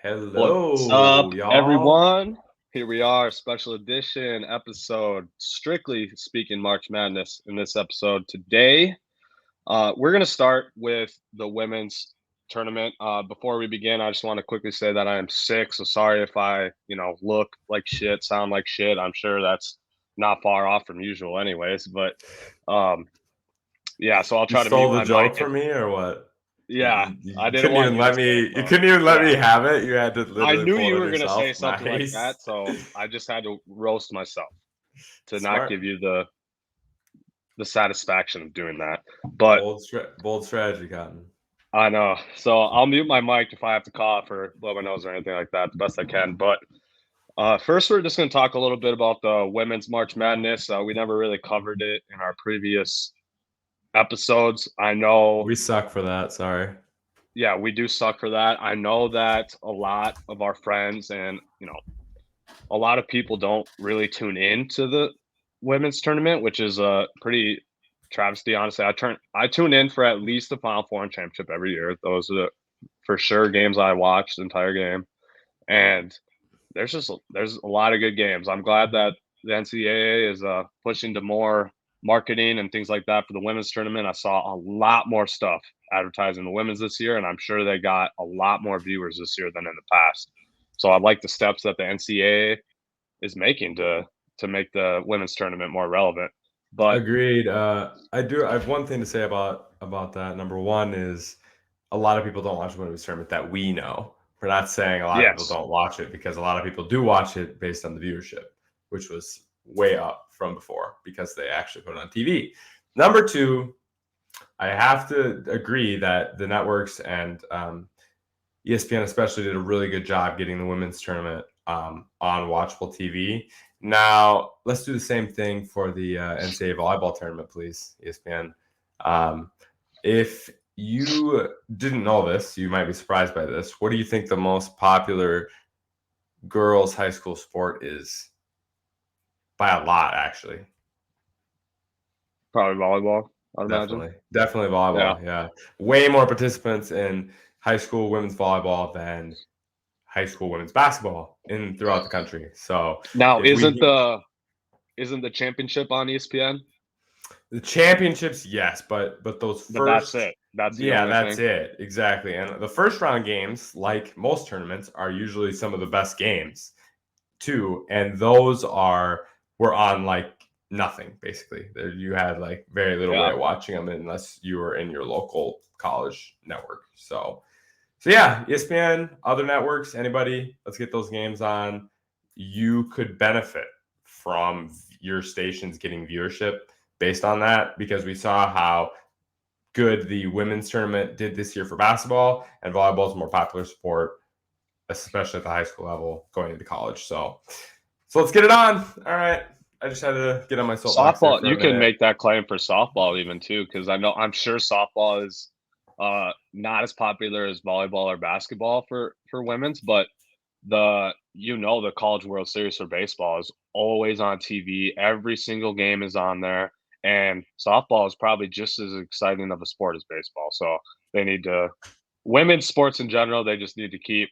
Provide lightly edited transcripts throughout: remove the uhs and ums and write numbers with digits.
What's up, Hello, y'all. everyone? Here we are, special edition episode, strictly speaking March Madness. In this episode today, we're going to start with the women's tournament. Before we begin, I just want to quickly say that I am sick, so sorry if I, look like shit, sound like shit. I'm sure that's not far off from usual, anyways. But yeah, so I'll You try to mute stole the my mic. joke from me, or what? Yeah, I You didn't couldn't want even you to let say it, me. You so couldn't even let yeah. me have it. You had to I literally knew pull you it were on going to say yourself. something like Nice, that, so I just had to roast myself to not smart, give you the satisfaction of doing that. But bold strategy, Cotton. I know. So I'll mute my mic if I have to cough or blow my nose or anything like that the best I can. But first, we're just going to talk a little bit about the women's March Madness. We never really covered it in our previous episodes. I know. We suck for that. Sorry. Yeah, we do suck for that. I know that a lot of our friends and, a lot of people don't really tune in to the women's tournament, which is a pretty travesty. Honestly, I tune in for at least the Final Four and championship every year. Those are the for sure games I watch the entire game, and there's a lot of good games. I'm glad that the NCAA is pushing to more marketing and things like that for the women's tournament. I saw a lot more stuff advertising the women's this year, and I'm sure they got a lot more viewers this year than in the past. So I like the steps that the NCAA is making to make the women's tournament more relevant. But Agreed. I do. I have one thing to say about that. Number one is a lot of people don't watch the women's tournament that we know. We're not saying a lot of people yes, don't watch it because a lot of people do watch it based on the viewership, which was way up from before because they actually put it on TV. Number two, I have to agree that the networks and ESPN especially did a really good job getting the women's tournament on watchable TV. Now, let's do the same thing for the NCAA volleyball tournament, please, ESPN. If you didn't know this, you might be surprised by this. What do you think the most popular girls' high school sport is? By a lot, actually. probably volleyball, I'd imagine. Definitely Yeah. volleyball. Yeah, way more participants in high school women's volleyball than high school women's basketball in throughout the country. So Now, if we isn't the championship on ESPN? the championships, yes, but those But that's first, it. That's the yeah, only that's thing. it exactly. And the first round games, like most tournaments, are usually some of the best games too, and those were on like nothing basically. There you had like very little way Yeah. of watching them unless you were in your local college network. So yeah, ESPN, other networks, anybody, let's get those games on. You could benefit from your stations getting viewership based on that because we saw how good the women's tournament did this year for basketball, and volleyball is a more popular sport, especially at the high school level going into college. So let's get it on. All right. I just had to get on my soapbox there Softball, for a you can minute. make that claim for softball even too, because I'm sure softball is not as popular as volleyball or basketball for women's, but the College World Series for baseball is always on TV. Every single game is on there, and softball is probably just as exciting of a sport as baseball. So they need to women's sports in general. They just need to keep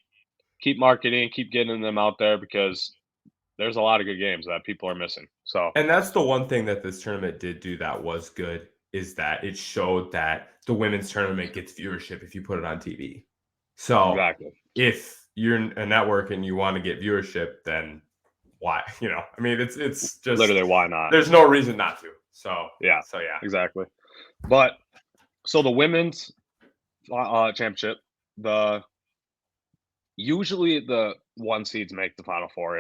marketing, keep getting them out there because there's a lot of good games that people are missing. So And that's the one thing that this tournament did do that was good is that it showed that the women's tournament gets viewership if you put it on TV. So exactly, if you're a network and you want to get viewership, then why? I mean, it's just literally, why not? there's no reason not to. So Yeah, so yeah. exactly. But so the women's championship, the usually the one seeds make the final four.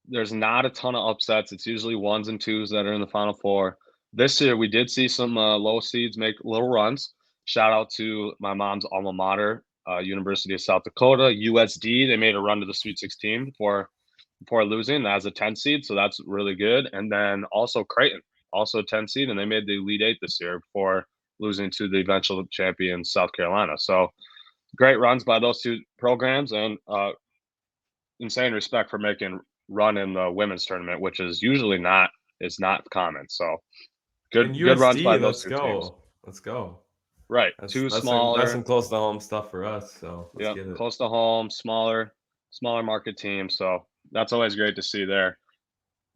There's not a ton of upsets. It's usually ones and twos that are in the final four. This year we did see some low seeds make little runs. Shout out to my mom's alma mater, University of South Dakota, USD. They made a run to the Sweet 16 before losing as a 10 seed, so that's really good. And then also Creighton, also a 10 seed, and they made the Elite Eight this year before losing to the eventual champion South Carolina. So great runs by those two programs, and insane respect for making run in the women's tournament, which is not common. So And good runs USD, by those let's two teams. go. Let's go. Right, That's two that's some smaller, close to home stuff for us. So let's yep, get it. close to home, smaller. smaller market team. So that's always great to see there.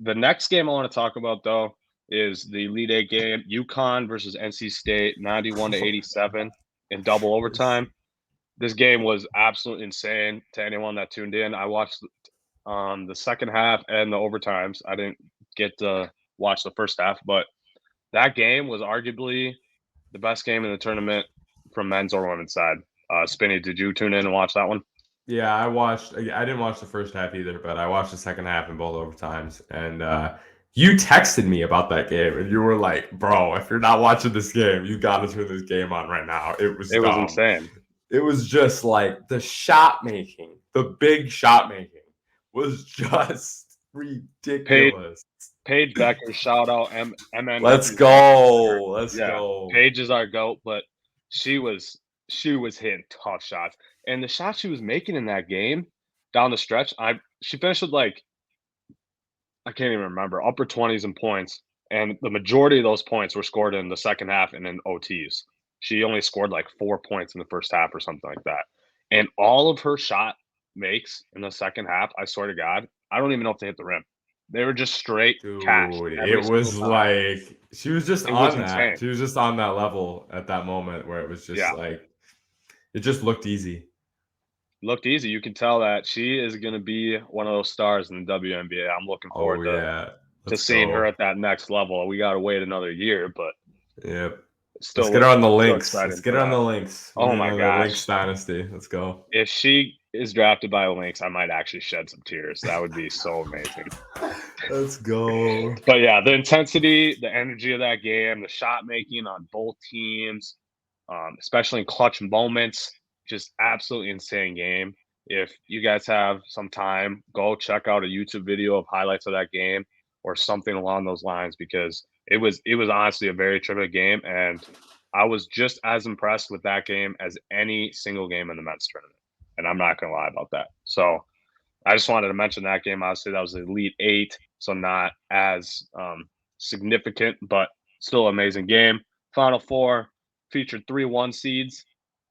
The next game I want to talk about though is the Elite Eight game, UConn versus NC State, 91-87 in double overtime. This game was absolutely insane to anyone that tuned in. I watched the second half and the overtimes. I didn't get to watch the first half, but that game was arguably the best game in the tournament from men's or women's side. Spinny, did you tune in and watch that one? Yeah, I didn't watch the first half either, but I watched the second half in both overtimes. And you texted me about that game, and you were like, "Bro, if you're not watching this game, you got to turn this game on right now." It was dumb. Insane. It was just like the shot making, the big shot making was just ridiculous. Paige Becker, shout out MN. Let's go. Let's go. Paige is our GOAT, but she was hitting tough shots. And the shots she was making in that game down the stretch, she finished with like, I can't even remember, upper 20s in points. And the majority of those points were scored in the second half and in OTs. She only scored like 4 points in the first half or something like that. And all of her shot makes in the second half, I swear to God, I don't even know if they hit the rim. They were just straight cash. It was like she was just on that. Insane. She was just on that level at that moment where it was just like it just looked easy. Looked easy. You can tell that she is going to be one of those stars in the WNBA. I'm looking forward to seeing her at that next level. We got to wait another year, but still, let's get her on the links. Let's get her on the links. Oh my gosh, Lynx dynasty. Let's go. If she is drafted by the Lynx, I might actually shed some tears. That would be so amazing. Let's go. But yeah, the intensity, the energy of that game, the shot making on both teams, especially in clutch moments, just absolutely insane game. If you guys have some time, go check out a YouTube video of highlights of that game or something along those lines, because it was honestly a very terrific game, and I was just as impressed with that game as any single game in the men's tournament. And I'm not going to lie about that. So I just wanted to mention that game. Obviously, that was the Elite Eight, so not as significant, but still amazing game. Final Four featured 3 1 seeds,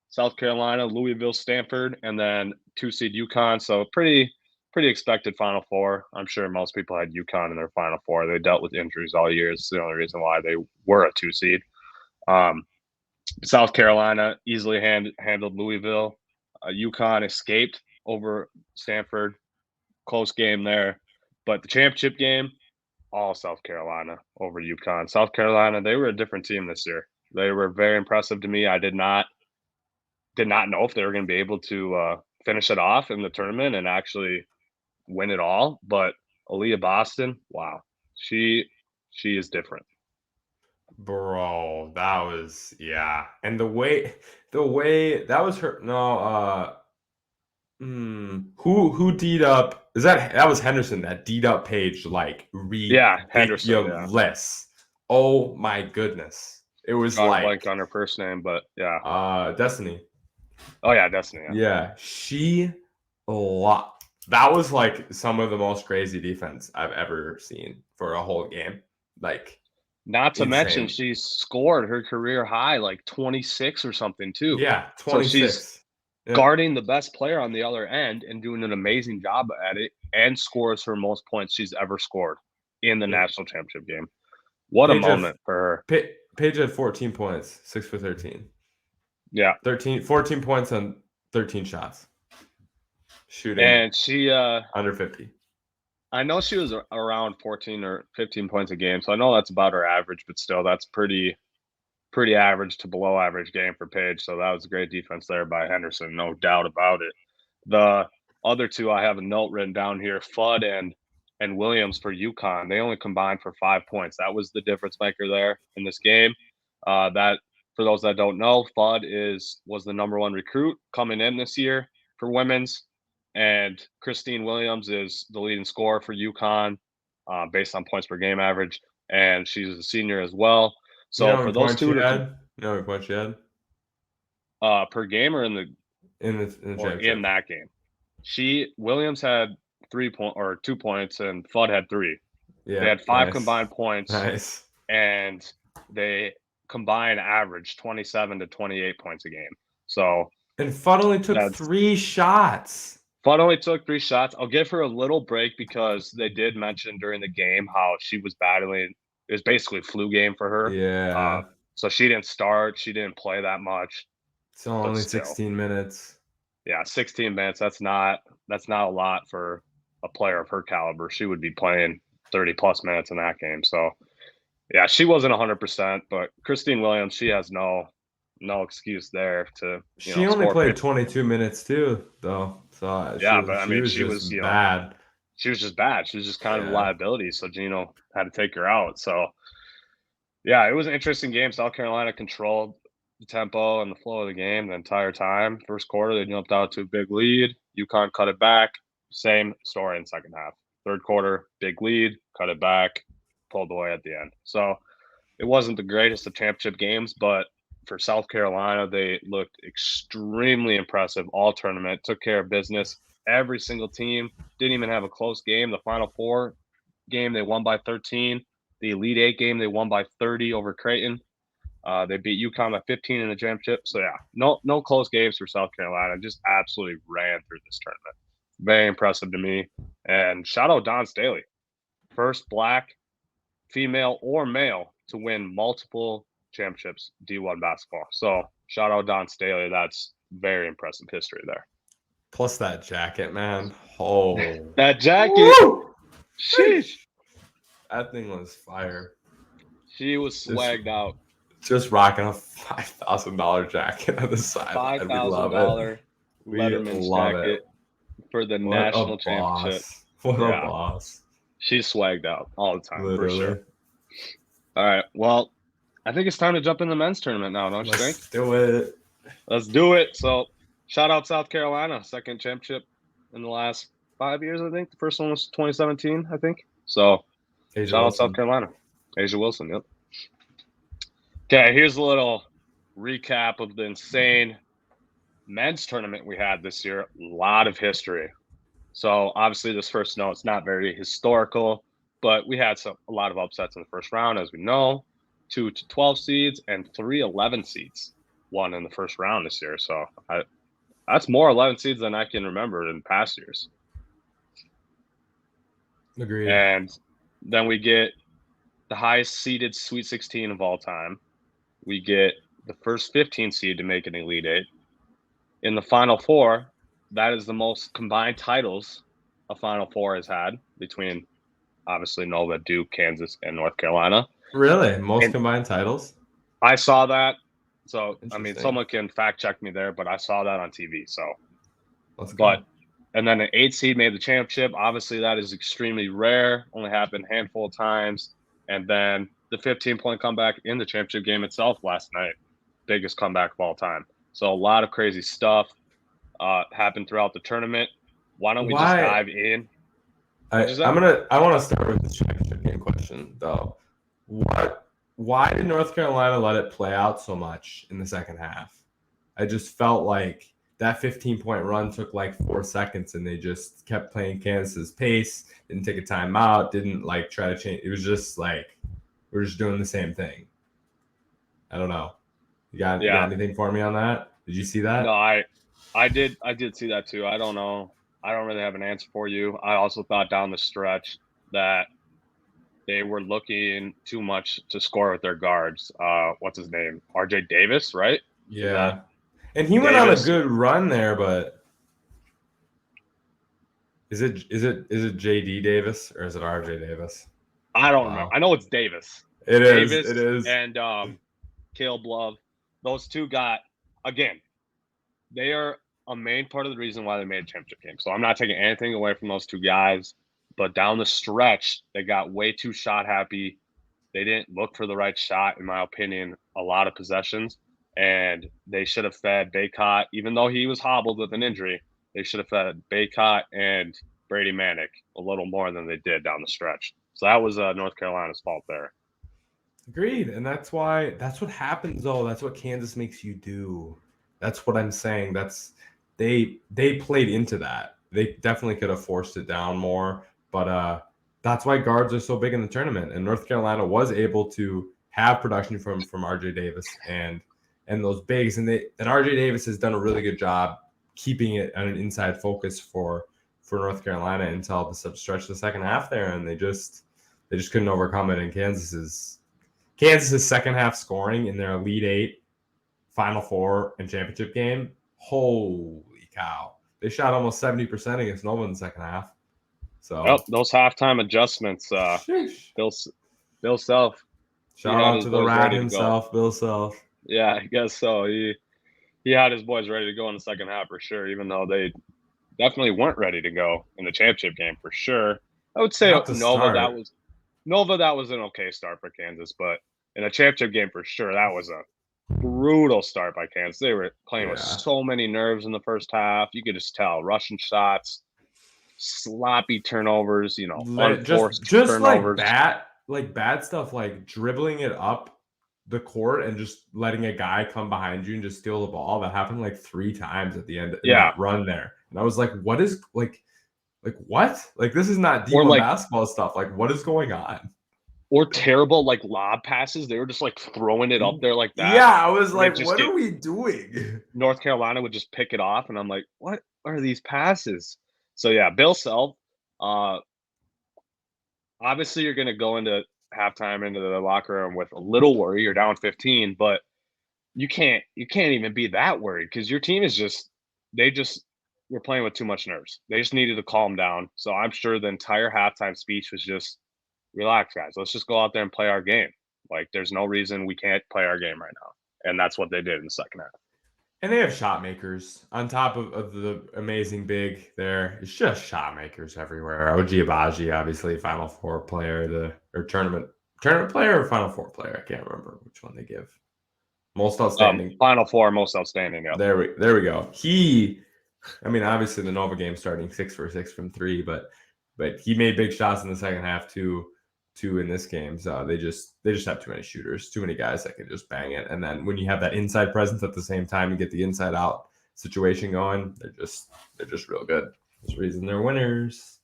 South Carolina, Louisville, Stanford, and then 2 seed UConn. So pretty expected Final Four. I'm sure most people had UConn in their Final Four. They dealt with injuries all year. It's the only reason why they were a 2 seed. South Carolina easily handled Louisville. UConn escaped over Stanford. Close game there. But the championship game, all South Carolina over UConn. South Carolina, they were a different team this year. They were very impressive to me. I did not know if they were going to be able to finish it off in the tournament and actually win it all. But Aaliyah Boston, wow, she is different. Bro, that was and the way that was her. Who D'd up? That was Henderson that D'd up Paige like Henderson. Yeah. Oh my goodness, it was blank on her first name, but Destiny. Oh yeah, Destiny. Yeah, that was like some of the most crazy defense I've ever seen for a whole game. Like, not to mention she scored her career high, like 26 or something too. Yeah, 26. So she's guarding the best player on the other end and doing an amazing job at it, and scores her most points she's ever scored in the national championship game. What a moment for her. Paige had 14 points, 6 for 13. Yeah. 14 points on 13 shots. Shooting. And she under 50. I know she was around 14 or 15 points a game, so I know that's about her average, but still that's pretty average to below average game for Paige. So that was a great defense there by Henderson, no doubt about it. The other two I have a note written down here, Fudd and Williams for UConn. They only combined for 5 points. That was the difference maker there in this game. That, for those that don't know, Fudd was the #1 recruit coming in this year for women's, and Christine Williams is the leading scorer for UConn based on points per game average, and she's a senior as well. So for those two, points she had per game or in that game, Williams had 2 points and Fudd had 3. Yeah, they had 5 combined points. Nice. And they combined average 27 to 28 points a game. So and Fudd only took 3 shots. only took 3 shots. I'll give her a little break because they did mention during the game how she was battling. It was basically a flu game for her. Yeah. So she didn't start. She didn't play that much. It's But only still, 16 minutes. yeah, 16 minutes. That's not a lot for a player of her caliber. She would be playing 30 plus minutes in that game. So yeah, she wasn't 100%, but Christine Williams, she has no excuse there to She only score played 50. 22 minutes too, though. So Yeah, but I she mean, was she was just bad. she was just bad. She was just kind of a Yeah. liability. So Gino had to take her out. So yeah, it was an interesting game. South Carolina controlled the tempo and the flow of the game the entire time. First quarter, they jumped out to a big lead. UConn cut it back. Same story in second half. Third quarter, big lead, cut it back, pulled away at the end. So it wasn't the greatest of championship games, but for South Carolina, they looked extremely impressive all tournament, took care of business. Every single team didn't even have a close game. The Final Four game, they won by 13. The Elite Eight game, they won by 30 over Creighton. They beat UConn by 15 in the championship. So yeah, no close games for South Carolina. Just absolutely ran through this tournament. Very impressive to me. And shout out Don Staley, first Black, female, or male to win multiple championships D1 basketball. So shout out Don Staley. That's very impressive history there. Plus that jacket, man. Oh, that jacket. Woo! Sheesh. That thing was fire. She was swagged out. Just rocking a $5,000 jacket on the side. $5,000 Letterman's jacket for the national championship. What a boss. She's swagged out all the time. Literally. For sure. All right. Well, I think it's time to jump in the men's tournament now, don't you think? Let's do it. So, shout out South Carolina, second championship in the last 5 years, I think. The first one was 2017, I think. So, shout out South Carolina. Asia Wilson, yep. Okay, here's a little recap of the insane men's tournament we had this year. A lot of history. So, obviously, this first note, it's not very historical, but we had a lot of upsets in the first round, as we know. 2 to 12 seeds and 3 11 seeds won in the first round this year. So that's more 11 seeds than I can remember in past years. Agreed. And then we get the highest seeded Sweet 16 of all time. We get the first 15 seed to make an Elite Eight. In the Final Four, that is the most combined titles a Final Four has had between, obviously, Nova, Duke, Kansas, and North Carolina. Really? Most combined titles? I saw that. So, I mean, someone can fact check me there, but I saw that on TV. So, and then an 8 seed made the championship. Obviously, that is extremely rare. Only happened a handful of times. And then the 15-point comeback in the championship game itself last night. Biggest comeback of all time. So, a lot of crazy stuff happened throughout the tournament. Why don't we just dive in? I want to start with the championship game question, though. Why did North Carolina let it play out so much in the second half? I just felt like that 15-point run took like 4 seconds, and they just kept playing Kansas's pace, didn't take a timeout, didn't like try to change. It was just like we're just doing the same thing. I don't know. You got anything for me on that? Did you see that? No, I did see that too. I don't know. I don't really have an answer for you. I also thought down the stretch that they were looking too much to score with their guards. What's his name? RJ Davis, right? Yeah. And he went on a good run there, but is it JD Davis or is it RJ Davis? I don't remember. I know it's Davis. It Davis is. And Caleb Love. Those two they are a main part of the reason why they made a championship game. So I'm not taking anything away from those two guys. But down the stretch, they got way too shot happy. They didn't look for the right shot, in my opinion, a lot of possessions. And they should have fed Baycott, even though he was hobbled with an injury. They should have fed Baycott and Brady Manick a little more than they did down the stretch. So that was North Carolina's fault there. Agreed. And that's what happens, though. That's what Kansas makes you do. That's what I'm saying. They played into that. They definitely could have forced it down more. But that's why guards are so big in the tournament. And North Carolina was able to have production from RJ Davis and those bigs. And RJ Davis has done a really good job keeping it on an inside focus for North Carolina until the stretch of the second half there, and they just couldn't overcome it. And Kansas's second half scoring in their Elite Eight, Final Four, and championship game, holy cow! They shot almost 70% against Nova in the second half. So those halftime adjustments, Bill Self. Shout out to the rat himself, Bill Self. Yeah, I guess so. He had his boys ready to go in the second half for sure, even though they definitely weren't ready to go in the championship game for sure. I would say Nova, that was an okay start for Kansas, but in a championship game for sure, that was a brutal start by Kansas. They were playing with so many nerves in the first half. You could just tell, rushing shots, sloppy turnovers, unforced turnovers. Like bad stuff, like dribbling it up the court and just letting a guy come behind you and just steal the ball. That happened like 3 times at the end of that run there. And I was like, what is what? Like, this is not D1 basketball stuff. Like, what is going on? Or terrible like lob passes. They were just like throwing it up there like that. Yeah, I was like, what are we doing? North Carolina would just pick it off, and I'm like, what are these passes? So yeah, Bill Self. Obviously, you're going to go into halftime into the locker room with a little worry. You're down 15, but you can't even be that worried because your team is they were playing with too much nerves. They just needed to calm down. So I'm sure the entire halftime speech was just, relax, guys. Let's just go out there and play our game. Like, there's no reason we can't play our game right now. And that's what they did in the second half. And they have shot makers on top of the amazing big there. It's just shot makers everywhere. OG Abaji, obviously, Final Four player, or tournament player or Final Four player. I can't remember which one they give. Most outstanding. Final Four, most outstanding. Yeah. There we go. Obviously the Nova game starting 6 for 6 from 3, but he made big shots in the second half too in this game. So they just have too many shooters, too many guys that can just bang it. And then when you have that inside presence at the same time, you get the inside out situation going. They're just real good. There's a reason they're winners.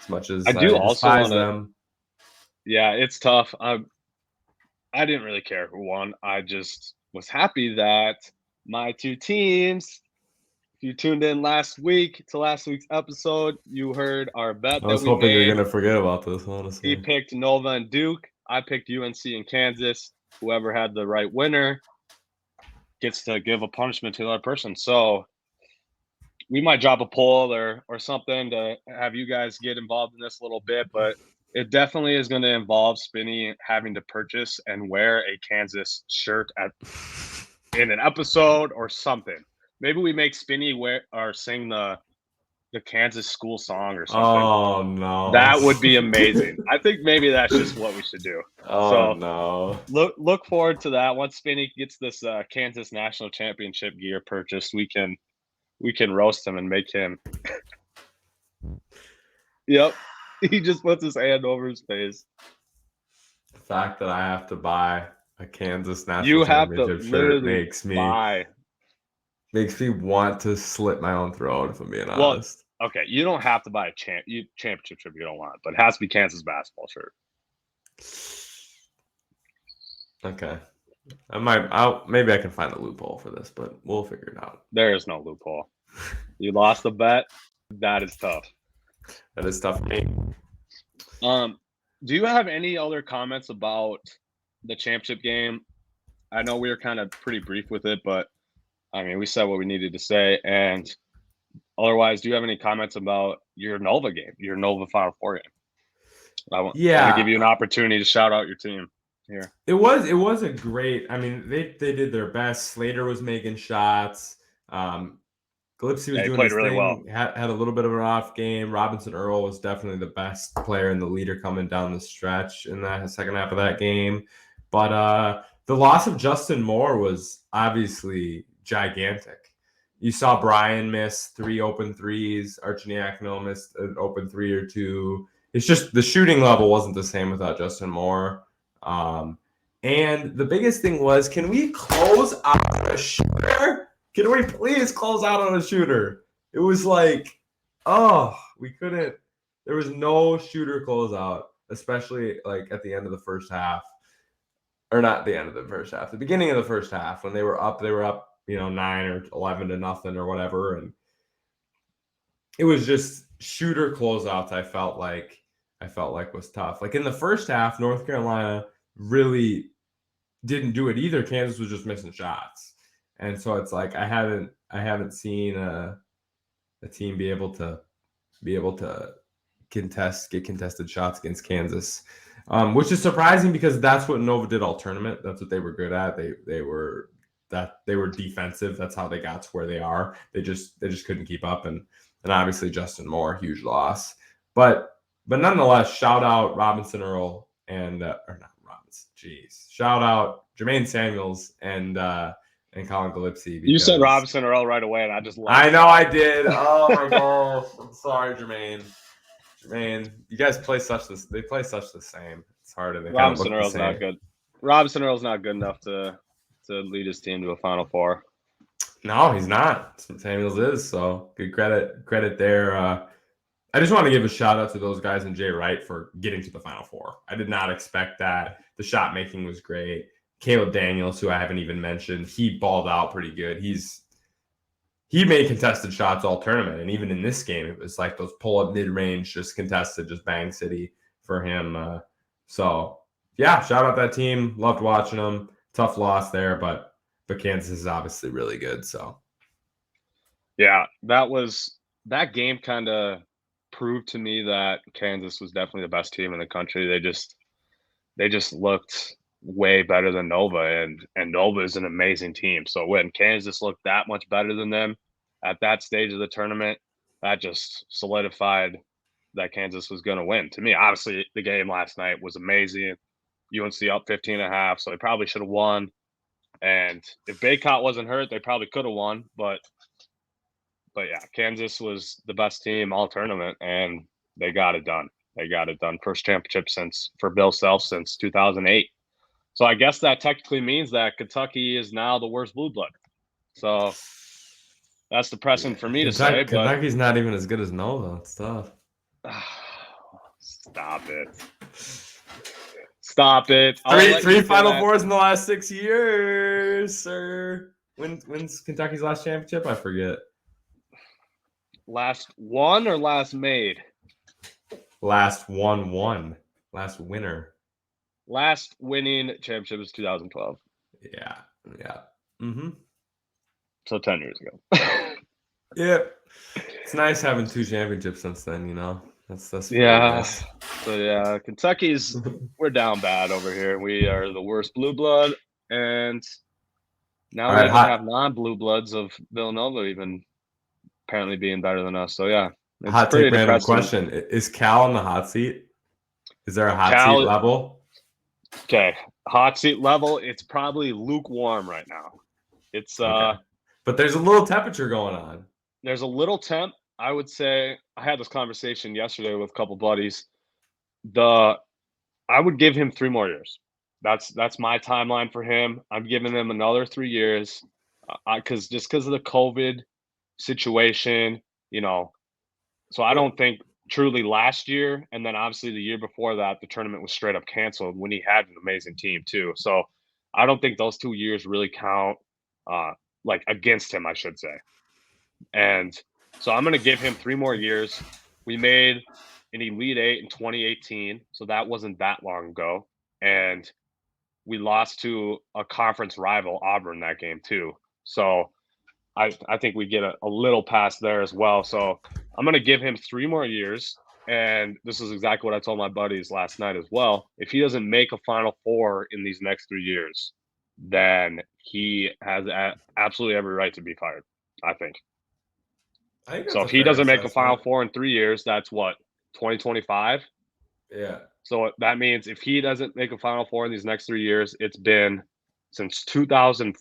As much as I do also despise them. Yeah, it's tough. I didn't really care who won. I just was happy that my two teams. If you tuned in last week's episode, you heard our bet. I was hoping you're gonna forget about this, honestly. He picked Nova and Duke. I picked UNC and Kansas. Whoever had the right winner gets to give a punishment to the other person. So we might drop a poll or something to have you guys get involved in this a little bit, but it definitely is going to involve Spinny having to purchase and wear a Kansas shirt in an episode or something. Maybe we make Spinny wear or sing the Kansas school song or something. Oh no, that would be amazing. I think maybe that's just what we should do. No. Look forward to that. Once Spinny gets this Kansas national championship gear purchased, we can roast him and make him. Yep, he just puts his hand over his face. The fact that I have to buy a Kansas national championship shirt makes me want to slit my own throat, if I'm being honest. Okay, you don't have to buy a championship shirt you don't want, but it has to be Kansas basketball shirt. Okay. Maybe I can find a loophole for this, but we'll figure it out. There is no loophole. You lost the bet. That is tough. That is tough for me. Do you have any other comments about the championship game? I know we were kind of pretty brief with it, but we said what we needed to say. And otherwise, do you have any comments about your Nova game, your Nova Final Four game? I want to give you an opportunity to shout out your team here. It was a great. They did their best. Slater was making shots. Gillespie was doing his really thing. Well. Had a little bit of an off game. Robinson Earl was definitely the best player and the leader coming down the stretch in that second half of that game. But the loss of Justin Moore was obviously gigantic. You saw Brian miss 3 open threes. Archiniakno missed an open 3 or 2. It's just the shooting level wasn't the same without Justin Moore. And the biggest thing was, can we close out on a shooter? Can we please close out on a shooter? It was like, we couldn't. There was no shooter closeout, especially like at the end of the first half. Or not the end of the first half, the beginning of the first half when they were up 9 or 11-0 or whatever, and it was just shooter closeouts. I felt like was tough. Like in the first half, North Carolina really didn't do it either. Kansas was just missing shots, and so it's like I haven't seen a team be able to get contested shots against Kansas, which is surprising because that's what Nova did all tournament. That's what they were good at. They were defensive. That's how they got to where they are. They just couldn't keep up, and obviously Justin Moore, huge loss. But nonetheless, shout out Robinson Earl and or not Robinson. Jeez, shout out Jermaine Samuels and Colin Gillespie. You said Robinson Earl right away, and I just I know I did. Oh my gosh, I'm sorry, Jermaine. Jermaine, you guys play they play such the same. It's hard to Robinson Earl's not good. Robinson Earl's not good enough to lead his team to a Final Four. No, he's not. Samuels is, so good credit there. I just want to give a shout out to those guys and Jay Wright for getting to the Final Four. I did not expect that. The shot making was great. Caleb Daniels, who I haven't even mentioned, he balled out pretty good. He made contested shots all tournament, and even in this game, it was like those pull-up mid-range, just contested, just bang city for him. So, yeah, shout out that team. Loved watching them. Tough loss there, but Kansas is obviously really good. So, yeah, that game kind of proved to me that Kansas was definitely the best team in the country. They just looked way better than Nova, and Nova is an amazing team. So when Kansas looked that much better than them at that stage of the tournament, that just solidified that Kansas was going to win. To me, obviously, the game last night was amazing. UNC up 15.5, so they probably should have won. And if Baycott wasn't hurt, they probably could have won. But yeah, Kansas was the best team all tournament, and they got it done. They got it done. First championship for Bill Self since 2008. So I guess that technically means that Kentucky is now the worst blue blood. So that's depressing for me to say. Kentucky's not even as good as Nova. It's tough. Stop it. Stop it. Three Final Fours in the last 6 years, sir. When's Kentucky's last championship? I forget. Last one or last made? Last won. Last winner. Last winning championship was 2012. Yeah. Mm-hmm. So 10 years ago. Yeah. It's nice having 2 championships since then, That's yeah. Nice. So yeah, we're down bad over here. We are the worst blue blood, and now we even have non-blue bloods of Villanova even apparently being better than us. So yeah, it's hot take random question: is Cal on the hot seat? Is there a hot seat level? Okay, hot seat level. It's probably lukewarm right now. It's okay. But there's a little temperature going on. There's a little temp. I would say I had this conversation yesterday with a couple buddies. I would give him 3 more years. That's my timeline for him. I'm giving him another 3 years because of the COVID situation, So I don't think truly last year, and then obviously the year before that, the tournament was straight up canceled when he had an amazing team too. So I don't think those 2 years really count, against him, I should say. And so I'm going to give him 3 more years. We made an Elite 8 in 2018, so that wasn't that long ago. And we lost to a conference rival, Auburn, that game too. So I think we get a little pass there as well. So I'm going to give him 3 more years. And this is exactly what I told my buddies last night as well. If he doesn't make a Final Four in these next 3 years, then he has absolutely every right to be fired, I think. So if he doesn't make a Final Four in 3 years, that's what, 2025? Yeah. So that means if he doesn't make a Final Four in these next 3 years, it's been since 2000.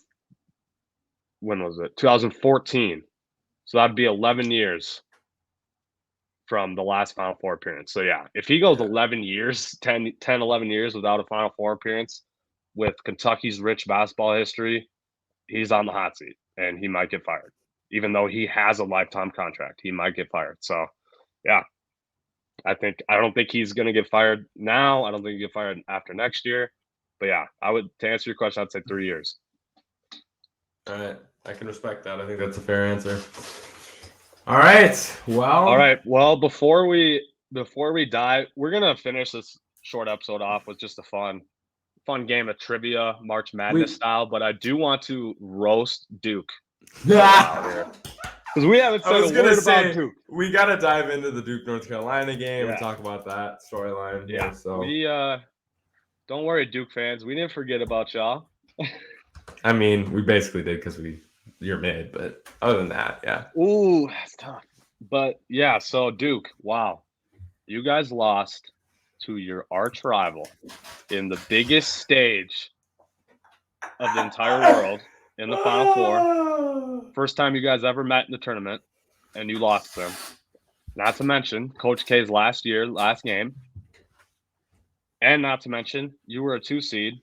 When was it? 2014. So that'd be 11 years from the last Final Four appearance. So yeah, if he goes 11 years, 10, 11 years without a Final Four appearance with Kentucky's rich basketball history, he's on the hot seat and he might get fired. Even though he has a lifetime contract, he might get fired. So yeah, I don't think he's going to get fired now. I don't think he'll get fired after next year. But yeah, to answer your question, I'd say 3 years. All right. I can respect that. I think that's a fair answer. All right. Well, before we dive, we're gonna finish this short episode off with just a fun game of trivia, March Madness style. But I do want to roast Duke out here because we haven't said a word about Duke. We gotta dive into the Duke North Carolina game and talk about that storyline. Yeah. Here, so we don't worry, Duke fans. We didn't forget about y'all. I mean, we basically did because you're mid, but other than that, yeah. Ooh, that's tough. But yeah, so Duke, wow, you guys lost to your arch rival in the biggest stage of the entire world in the Final Four. First time you guys ever met in the tournament, and you lost them. Not to mention Coach K's last game. And not to mention you were a 2 seed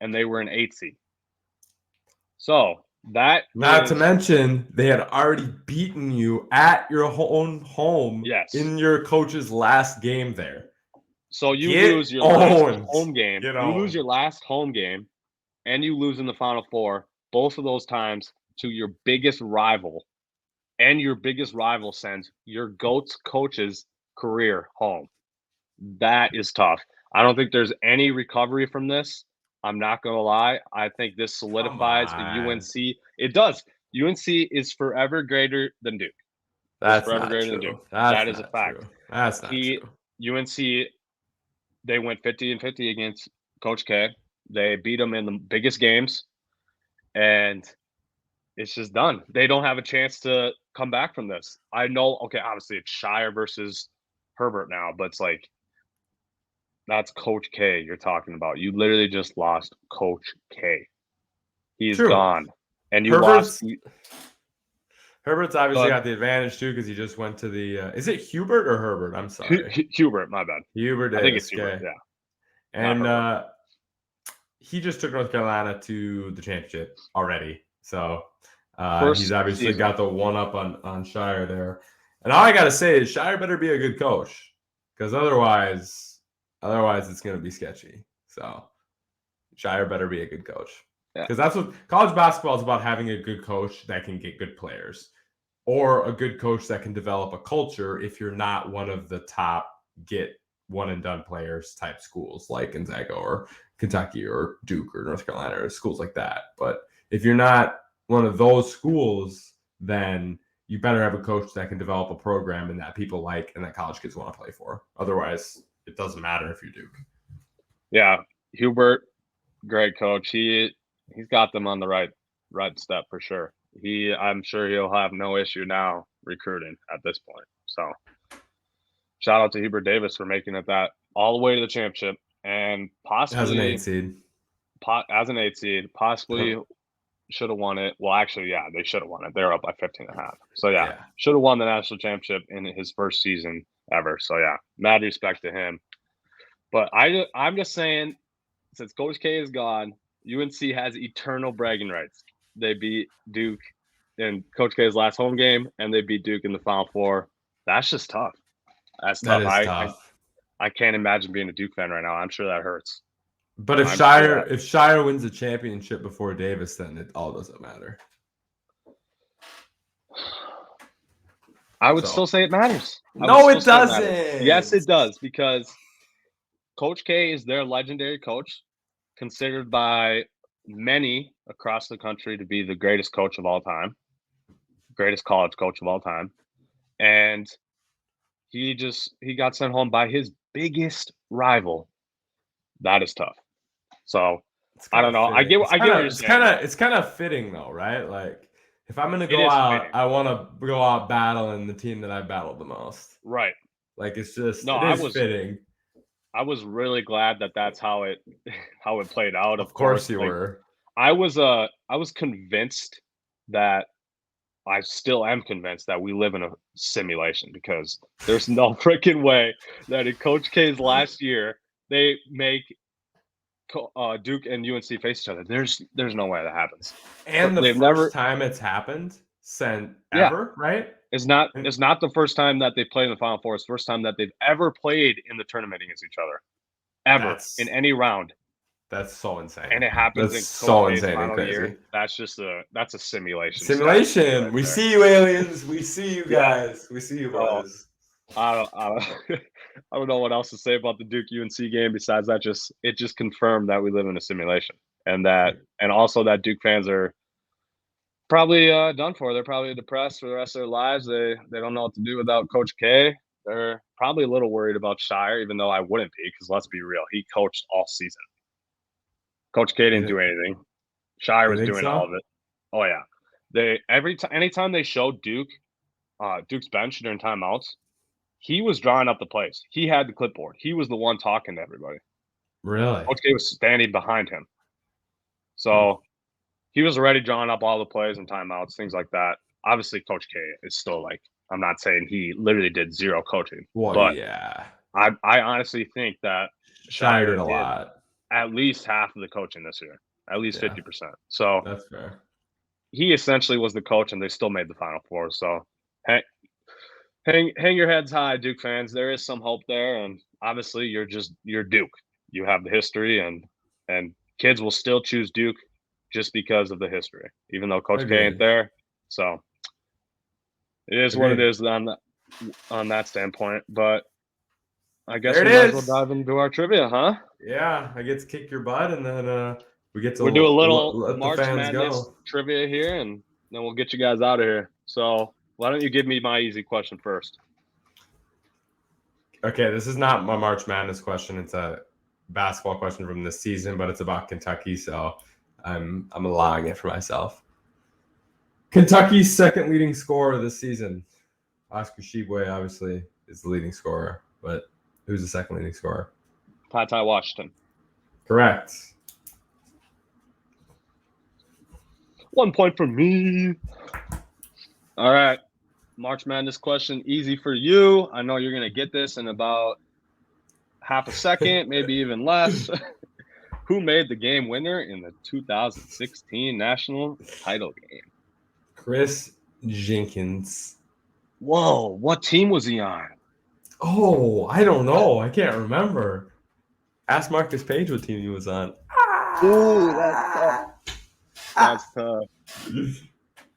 and they were an 8 seed. So that to mention they had already beaten you at your own home in your coach's last game there. So you lose your last home game. You lose your last home game and you lose in the Final Four, both of those times to your biggest rival. And your biggest rival sends your GOAT's coach's career home. That is tough. I don't think there's any recovery from this. I'm not going to lie. I think this solidifies the UNC. It does. UNC is forever greater than Duke. That's forever greater than Duke. That is a fact. That's not true. UNC, they went 50-50 against Coach K. They beat him in the biggest games, and it's just done. They don't have a chance to come back from this. I know, okay, obviously it's Shire versus Herbert now, but it's like, that's Coach K you're talking about. You literally just lost Coach K. He's gone. And you lost. Herbert's obviously got the advantage too because he just went to the. Is it Hubert or Herbert? I'm sorry. Hubert, my bad. Hubert. I think it's Hubert, yeah. And he just took North Carolina to the championship already. So he's obviously got the one up on Shire there. And all I got to say is Shire better be a good coach because otherwise it's going to be sketchy. So Shire better be a good coach. Because that's what college basketball is about, having a good coach that can get good players or a good coach that can develop a culture if you're not one of the top get one and done players type schools like Gonzaga or Kentucky or Duke or North Carolina or schools like that. But if you're not one of those schools, then you better have a coach that can develop a program and that people like and that college kids want to play for. Otherwise, it doesn't matter if you're Duke. Yeah, Hubert, great coach. He's got them on the right step for sure. I'm sure he'll have no issue now recruiting at this point. So shout out to Hubert Davis for making it that all the way to the championship and possibly as an 8 seed. Possibly should have won it. Well, actually, yeah, they should have won it. They're up by 15.5. So yeah, should have won the national championship in his first season ever. So yeah, mad respect to him. But I'm just saying, since Coach K is gone, UNC has eternal bragging rights. They beat Duke in Coach K's last home game, and they beat Duke in the Final Four. That's just tough. That's tough. Tough. I can't imagine being a Duke fan right now. I'm sure that hurts. But if Shire wins the championship before Davis, then it all doesn't matter. I would still say it matters. No, it doesn't. Yes, it does, because Coach K is their legendary coach, considered by many across the country to be the greatest coach of all time, greatest college coach of all time. And he got sent home by his biggest rival. That is tough. So I don't know. I get what you're saying. It's kind of fitting though, right? Like, if I'm going to go out, I want to go out battling the team that I battled the most. Right. Like, it's just, it is fitting. I was really glad that that's how it played out. Of course you were. I was convinced that I still am convinced that we live in a simulation, because there's no freaking way that in Coach K's last year they make Duke and UNC face each other. There's no way that happens. And the first time it's happened ever, right? It's not the first time that they played in the Final Four. It's the first time that they've ever played in the tournament against each other, ever in any round. That's so insane. And it happens That's in so Coach K's insane and final crazy. year. That's a simulation. Simulation. Right We there. see you, aliens. We see you Yeah. guys. We see you, Oh, boys. I don't, I don't know what else to say about the Duke UNC game besides that. It just confirmed that we live in a simulation, and also that Duke fans are probably done for. They're probably depressed for the rest of their lives. They don't know what to do without Coach K. They're probably a little worried about Shire, even though I wouldn't be, because let's be real, he coached all season. Coach K didn't do anything. Shire was doing all of it. Oh yeah, anytime they showed Duke's bench during timeouts, he was drawing up the plays. He had the clipboard. He was the one talking to everybody. Really? Coach K was standing behind him. So he was already drawing up all the plays and timeouts, things like that. Obviously, Coach K is still like, I'm not saying he literally did zero coaching. Well, but yeah. I honestly think that Shire did a lot. At least half of the coaching this year, at least 50%. So that's fair. He essentially was the coach, and they still made the Final Four. So hang your heads high, Duke fans. There is some hope there, and obviously you're Duke. You have the history, and kids will still choose Duke just because of the history, even though Coach K ain't there. So it is what it is on that standpoint. But I guess we might as well dive into our trivia, huh? Yeah, I get to kick your butt, and then we get to we'll do a little let March the fans Madness go. trivia here, and then we'll get you guys out of here. So why don't you give me my easy question first? Okay, this is not my March Madness question. It's a basketball question from this season, but it's about Kentucky, so I'm allowing it for myself. Kentucky's second leading scorer this season. Oscar Tshiebwe obviously is the leading scorer, but who's the second leading scorer? Ty Washington. Correct. 1 point for me. All right. March Madness question, easy for you. I know you're going to get this in about half a second, maybe even less. Who made the game winner in the 2016 national title game? Chris Jenkins. Whoa, what team was he on? Oh, I don't know. I can't remember. Ask Marcus Page what team he was on. Ooh, that's tough. That's tough.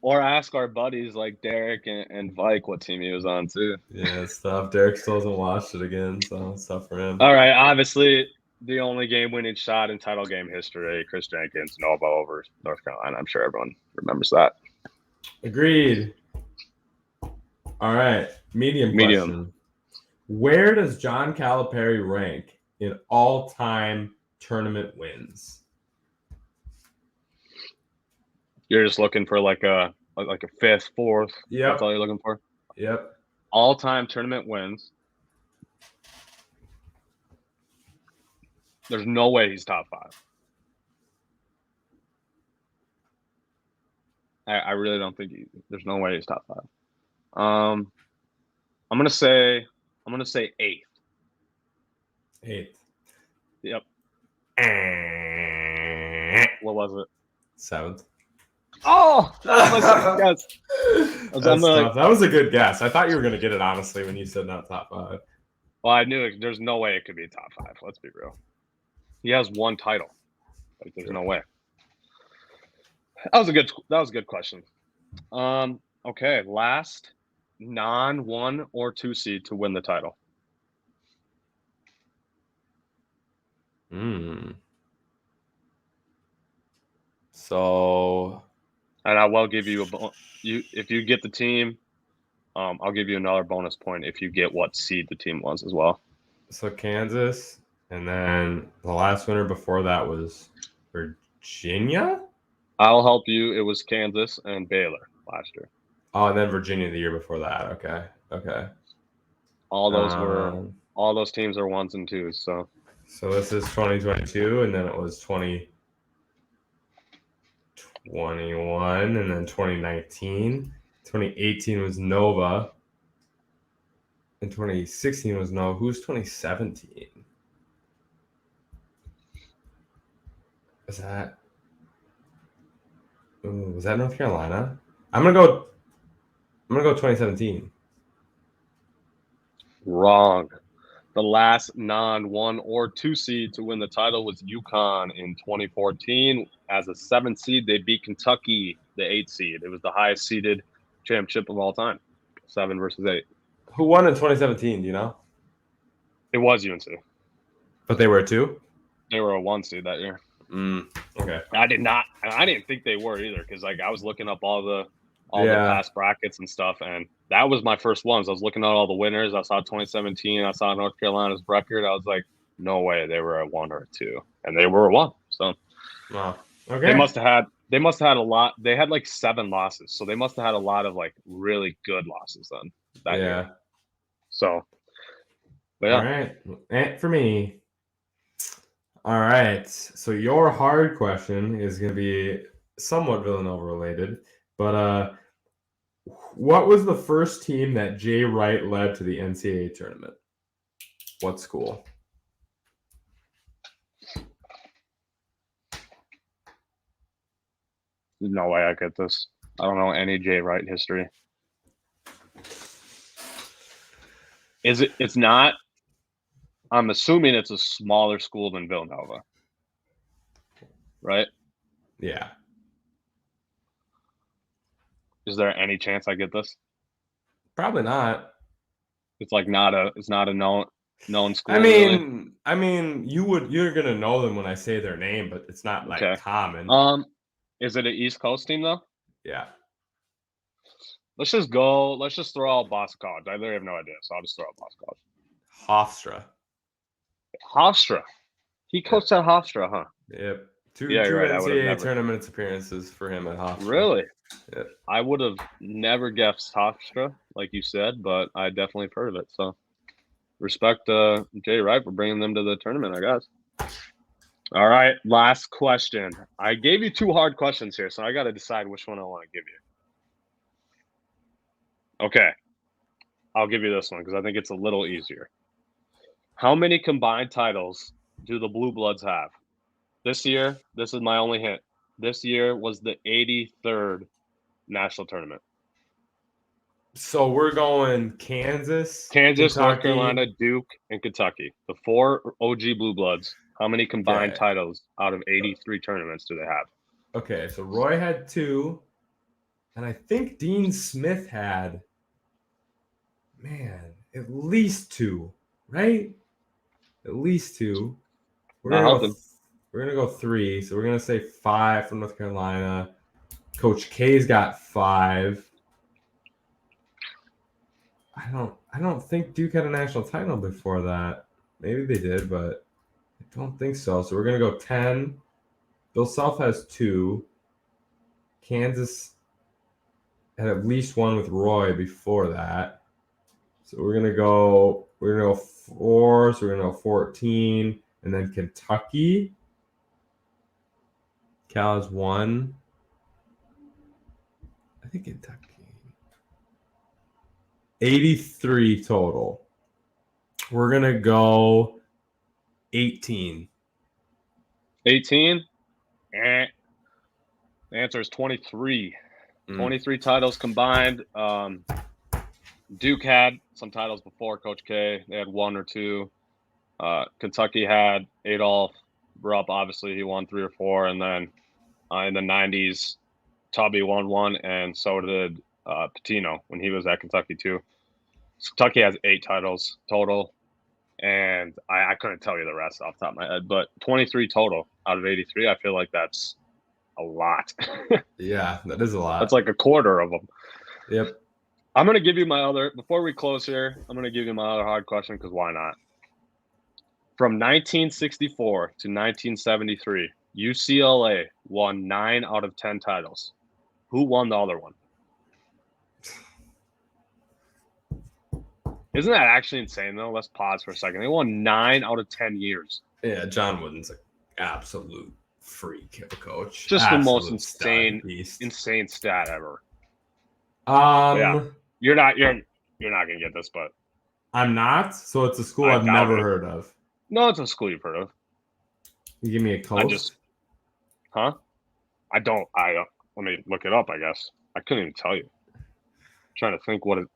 Or ask our buddies like Derek and Vike what team he was on too. Yeah, it's tough. Derek still hasn't watched it again, so it's tough for him. All right, obviously the only game-winning shot in title game history, Chris Jenkins, Nova over North Carolina. I'm sure everyone remembers that. Agreed. All right, medium question. Where does John Calipari rank in all-time tournament wins? You're just looking for like a fifth, fourth. Yep. That's all you're looking for? Yep. All-time tournament wins. There's no way he's top 5. I really don't think there's no way he's top 5. I'm gonna say 8th. 8th. Yep. What was it? 7th. Oh, that was my guess. That was a good guess. I thought you were gonna get it honestly when you said not top 5. Well, I knew there's no way it could be top 5. Let's be real. He has one title. Like, there's no way. That was a good question. Okay, last non-1 or 2 seed to win the title. So, and I will give you if you get the team, I'll give you another bonus point if you get what seed the team was as well. So Kansas, and then the last winner before that was Virginia? I'll help you. It was Kansas and Baylor last year. Oh, and then Virginia the year before that. Okay. All those teams are 1s and 2s. So this is 2022, and then it was 2021, and then 2019. 2018 was Nova, and 2016 was Nova. Who's 2017? Was that North Carolina? I'm gonna go 2017. Wrong. The last non-1 or 2 seed to win the title was UConn in 2014. As a 7th seed, they beat Kentucky, the 8th seed. It was the highest seeded championship of all time, 7 versus 8. Who won in 2017? Do you know? It was UNC. But they were 2? They were a 1 seed that year. Okay. I didn't think they were either because I was looking up all the past brackets and stuff, and that was my first ones. I was looking at all the winners. I saw 2017. I saw North Carolina's record. I was like, no way they were a 1 or a 2, and they were a 1. So, wow. Okay. They must have had a lot. They had like 7 losses, so they must have had a lot of like really good losses then that year. So, yeah. All right, and for me. All right, so your hard question is going to be somewhat Villanova related, but what was the first team that Jay Wright led to the NCAA tournament? What school? No way I get this. I don't know any Jay Wright history. It's not. I'm assuming it's a smaller school than Villanova, right? Yeah. Is there any chance I get this? Probably not. It's like it's not a known school. I mean, you're gonna know them when I say their name, but it's not like common. Is it an East Coast team though? Yeah. Let's just throw out Boston College. I literally have no idea, so I'll just throw out Boston College. Hofstra. He coached at Hofstra, huh? Yep. Two NCAA tournament appearances for him at Hofstra. Really? Yep. I would have never guessed Hofstra, like you said, but I definitely have heard of it. So respect Jay Wright for bringing them to the tournament, I guess. All right, last question. I gave you 2 hard questions here, so I got to decide which one I want to give you. Okay. I'll give you this one because I think it's a little easier. How many combined titles do the Blue Bloods have? This year, this is my only hint. This year was the 83rd national tournament. So we're going Kansas, Kentucky, North Carolina, Duke, and Kentucky. The 4 OG Blue Bloods. How many combined titles out of 83 tournaments do they have? Okay, so Roy had 2, and I think Dean Smith had, at least 2, right? At least 2. We're gonna go 3. So we're gonna say 5 from North Carolina. Coach K's got 5. I don't think Duke had a national title before that. Maybe they did, but I don't think so. So we're gonna go 10. Bill Self has 2. Kansas had at least 1 with Roy before that. So we're gonna go 4. So we're gonna go 14, and then Kentucky. Cal has 1. I think Kentucky. 83 total. We're going to go 18. 18? The answer is 23. 23 titles combined. Duke had some titles before Coach K. They had 1 or 2. Kentucky had Adolph Rupp. Obviously, he won 3 or 4. And then in the 90s, Tubby won 1, and so did Pitino when he was at Kentucky too. So Kentucky has 8 titles total, and I couldn't tell you the rest off the top of my head, but 23 total out of 83. I feel like that's a lot. Yeah, that is a lot. That's like a quarter of them. Yep. I'm going to give you before we close here, I'm going to give you my other hard question because why not? From 1964 to 1973, UCLA won 9 out of 10 titles. Who won the other one? Isn't that actually insane, though? Let's pause for a second. They won 9 out of 10 years. Yeah, John Wooden's an absolute freak of a coach. Just the most insane stat ever. Yeah. You're not gonna get this, but I'm not. So it's a school I've never heard of. No, it's a school you've heard of. You give me a coast? I don't. Let me look it up. I guess I couldn't even tell you. I'm trying to think what it.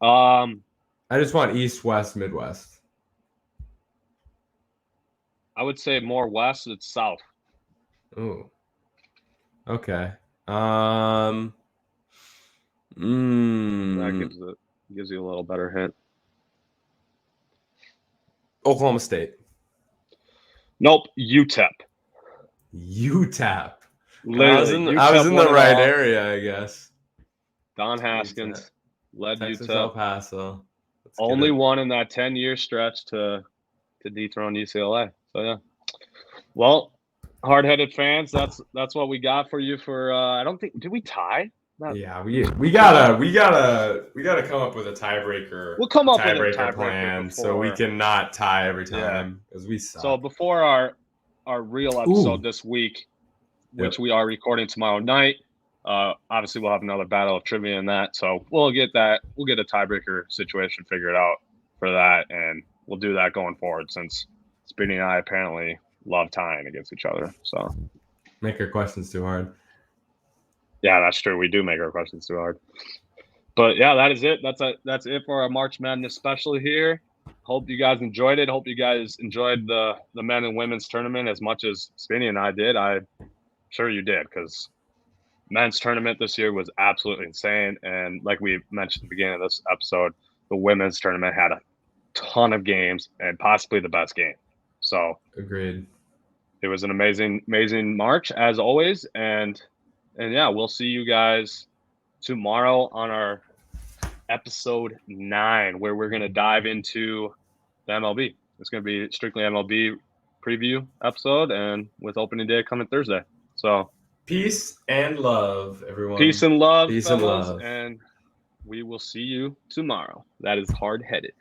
I just want East, West, Midwest. I would say more west. It's south. Ooh. Okay. That Mm, gives you a little better hint. Oklahoma State. Nope, UTEP. UTEP. Literally, I was UTEP in won the it right all. area, I guess. Don UTEP. Haskins led Texas El UTEP. Paso. Let's get Only it. one in that 10-year stretch to dethrone UCLA. So yeah. Well, hard-headed fans, that's what we got for you for I don't think did we tie? Yeah, we gotta come up with a tiebreaker. We'll come up with a tiebreaker tiebreaker plan so we before. can not tie every Yeah. time because we suck. So before our real episode this week, which we are recording tomorrow night, obviously we'll have another battle of trivia in that. So we'll get a tiebreaker situation figured out for that, and we'll do that going forward since Spinny and I apparently love tying against each other. So make our questions too hard. Yeah, that's true. We do make our questions too hard. But yeah, that is it. That's it for our March Madness special here. Hope you guys enjoyed it. Hope you guys enjoyed the men and women's tournament as much as Spinny and I did. I'm sure you did, because men's tournament this year was absolutely insane. And like we mentioned at the beginning of this episode, the women's tournament had a ton of games and possibly the best game. So agreed. It was an amazing March as always. And yeah, we'll see you guys tomorrow on our episode 9, where we're going to dive into the MLB. It's going to be strictly MLB preview episode, and with opening day coming Thursday. So peace and love, everyone. Peace and love, peace fellas, and love. And we will see you tomorrow. That is hard-headed.